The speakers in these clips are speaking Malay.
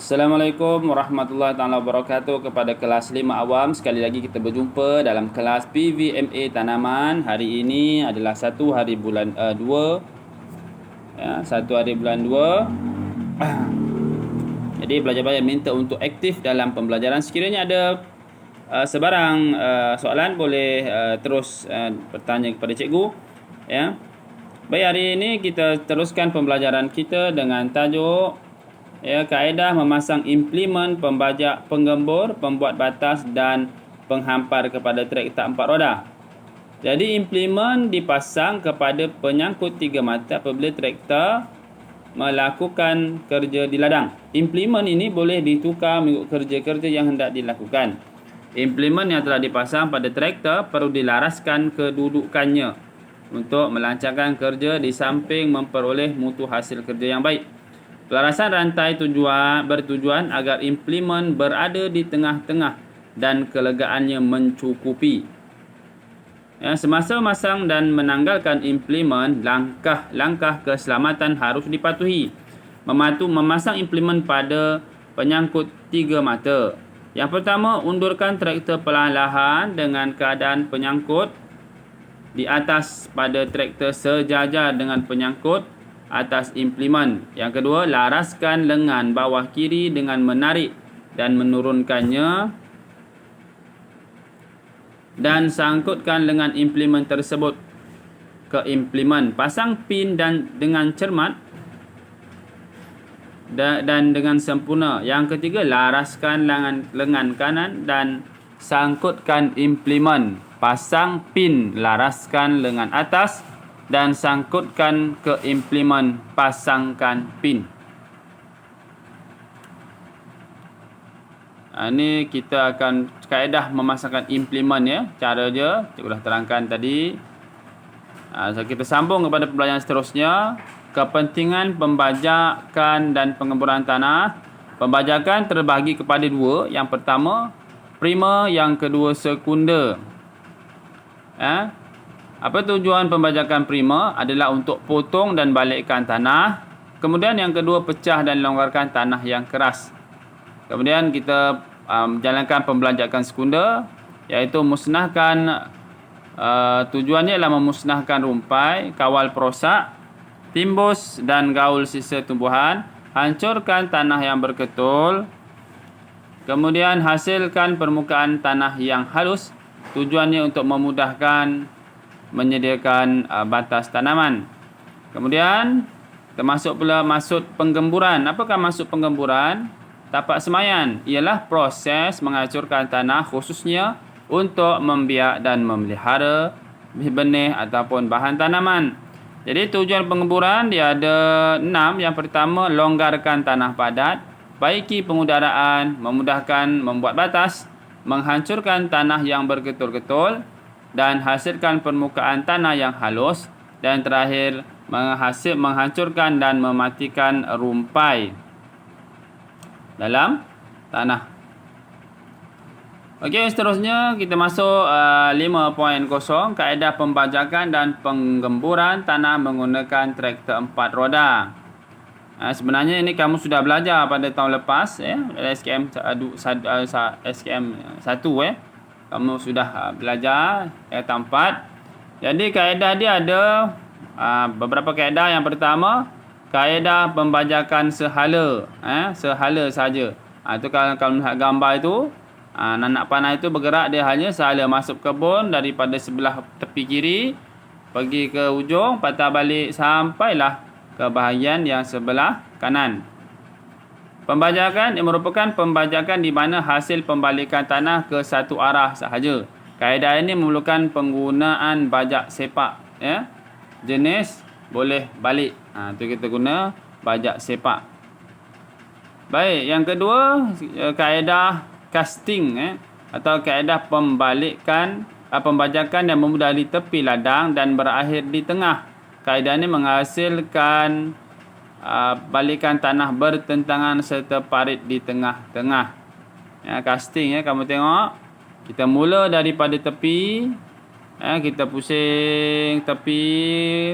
Assalamualaikum warahmatullahi taala wabarakatuh kepada kelas 5 awam. Sekali lagi kita berjumpa dalam kelas PVMA tanaman. Hari ini adalah 1 hari bulan 2. Ya, 1 hari bulan 2. Jadi pelajar-pelajar minta untuk aktif dalam pembelajaran. Sekiranya ada sebarang soalan boleh terus bertanya kepada cikgu, ya. Baik, hari ini kita teruskan pembelajaran kita dengan tajuk kaedah memasang implemen pembajak penggembur, pembuat batas dan penghampar kepada traktor 4 roda. Jadi implemen dipasang kepada penyangkut 3 mata apabila traktor melakukan kerja di ladang. Implemen ini boleh ditukar mengikut kerja-kerja yang hendak dilakukan. Implemen yang telah dipasang pada traktor perlu dilaraskan kedudukannya untuk melancarkan kerja di samping memperoleh mutu hasil kerja yang baik. Pelarasan rantai bertujuan agar implemen berada di tengah-tengah dan kelegaannya mencukupi. Semasa memasang dan menanggalkan implemen, langkah-langkah keselamatan harus dipatuhi. Memasang implemen pada penyangkut 3 mata. Yang pertama, undurkan traktor perlahan-lahan dengan keadaan penyangkut di atas pada traktor sejajar dengan penyangkut atas implemen. Yang kedua, laraskan lengan bawah kiri dengan menarik dan menurunkannya dan sangkutkan lengan implemen tersebut ke implemen. Pasang pin dengan cermat dan dengan sempurna. Yang ketiga, laraskan lengan kanan dan sangkutkan implemen. Pasang pin, laraskan lengan atas dan sangkutkan ke implemen, pasangkan pin. Ini kita akan kaedah memasangkan implemen, ya. Cara je cikgu dah terangkan tadi. So kita sambung kepada pembelajaran seterusnya. Kepentingan pembajakan dan pengemburan tanah. Pembajakan terbahagi kepada 2. Yang pertama primer, yang kedua sekunder. Apa tujuan pembajakan primer? Adalah untuk potong dan balikkan tanah. Kemudian yang kedua, pecah dan longgarkan tanah yang keras. Kemudian kita jalankan pembajakan sekunder, iaitu musnahkan, tujuannya ialah memusnahkan rumpai, kawal perosak, timbus dan gaul sisa tumbuhan, hancurkan tanah yang berketul, kemudian hasilkan permukaan tanah yang halus. Tujuannya untuk memudahkan menyediakan batas tanaman. Kemudian termasuk pula maksud penggemburan. Apakah maksud penggemburan? Tapak semayan ialah proses menghancurkan tanah khususnya untuk membiak dan memelihara benih ataupun bahan tanaman. Jadi tujuan penggemburan dia ada 6. Yang pertama, longgarkan tanah padat, baiki pengudaraan, memudahkan membuat batas, menghancurkan tanah yang berketul-ketul, dan hasilkan permukaan tanah yang halus, dan terakhir menghancurkan dan mematikan rumpai dalam tanah. Okey, seterusnya kita masuk 5.0, kaedah pembajakan dan penggemburan tanah menggunakan traktor 4 roda. Sebenarnya ini kamu sudah belajar pada tahun lepas, SKM 1, kamu sudah belajar tempat. Jadi kaedah dia ada beberapa kaedah. Yang pertama, kaedah pembajakan sehala, sehala saja. Itu kalau melihat gambar itu, nanak panah itu bergerak, dia hanya sehala masuk kebun daripada sebelah tepi kiri pergi ke ujung, patah balik sampailah ke bahagian yang sebelah kanan. Pembajakan merupakan pembajakan di mana hasil pembalikan tanah ke satu arah sahaja. Kaedah ini memerlukan penggunaan bajak sepak, jenis boleh balik. Itu kita guna bajak sepak. Baik, yang kedua, kaedah casting, atau kaedah pembajakan yang memudar di tepi ladang dan berakhir di tengah. Kaedah ini menghasilkan balikan tanah bertentangan serta parit di tengah-tengah. Casting, kamu tengok, kita mula daripada tepi, kita pusing tepi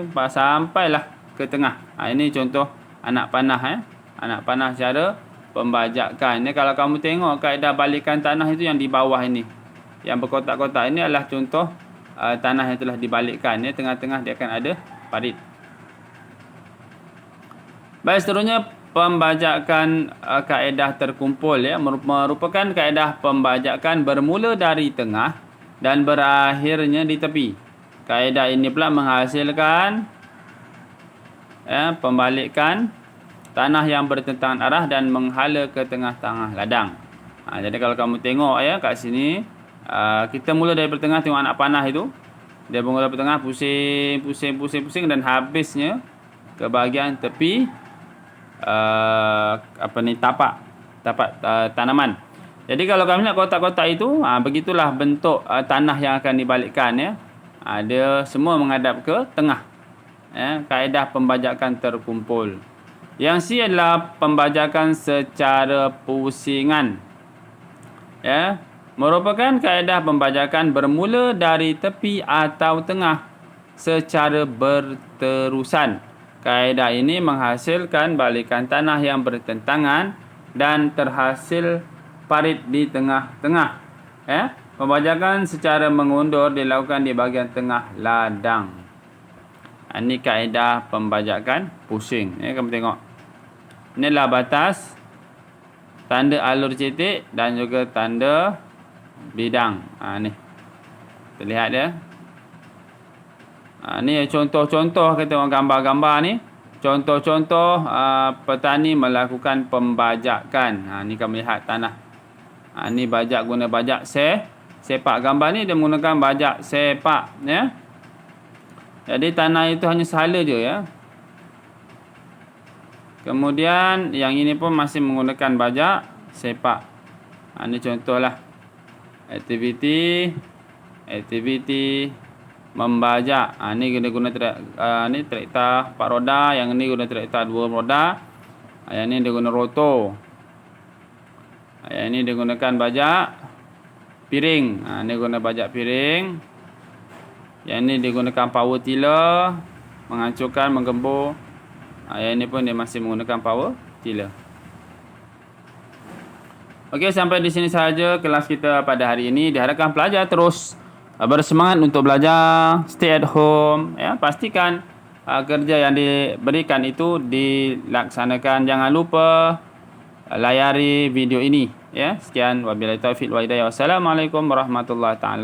sampailah ke tengah. Ini contoh anak panah, anak panah cara pembajakan. Kalau kamu tengok kaedah balikan tanah itu yang di bawah ini, yang berkotak-kotak ini adalah contoh tanah yang telah dibalikkan. Tengah-tengah dia akan ada parit. Baik, seterusnya pembajakan kaedah terkumpul, merupakan kaedah pembajakan bermula dari tengah dan berakhirnya di tepi. Kaedah ini pula menghasilkan pembalikan tanah yang bertentangan arah dan menghala ke tengah-tengah ladang. Jadi kalau kamu tengok kat sini, kita mula dari pertengah, tengok anak panah itu. Dia mula dari pertengah, pusing dan habisnya ke bahagian tepi tapak tanaman. Jadi kalau kami lihat kotak-kotak itu, begitulah bentuk tanah yang akan dibalikkan. Dia semua menghadap ke tengah. Kaedah pembajakan terkumpul. Yang C adalah pembajakan secara pusingan. Merupakan kaedah pembajakan bermula dari tepi atau tengah secara berterusan. Kaedah ini menghasilkan balikan tanah yang bertentangan dan terhasil parit di tengah-tengah. Pembajakan secara mengundur dilakukan di bahagian tengah ladang. Ini kaedah pembajakan pusing. Kamu tengok. Inilah batas, tanda alur cetek dan juga tanda bidang. Ni. Terlihat dia. Ni contoh-contoh, kita tengok gambar-gambar ni. Contoh-contoh petani melakukan pembajakan. Ni kamu lihat tanah. Ni bajak, guna bajak sepak. Gambar ni dia menggunakan bajak sepak. Jadi tanah itu hanya sehala je. Kemudian yang ini pun masih menggunakan bajak sepak. Ini contohlah aktiviti membajak. Ini guna traktor 4 roda, yang ini guna traktor 2 roda. Yang ini dia guna roto. Yang ini dia gunakan bajak piring. Ini guna bajak piring. Yang ini digunakan power tiller, menghancurkan, menggembur. Yang ini pun dia masih menggunakan power tiller. Okey, sampai di sini sahaja kelas kita pada hari ini. Diharapkan pelajar terus bersemangat untuk belajar, stay at home. Pastikan kerja yang diberikan itu dilaksanakan. Jangan lupa layari video ini. Sekian, wabillahi taufiq wal hidayah. Wassalamualaikum warahmatullahi taala.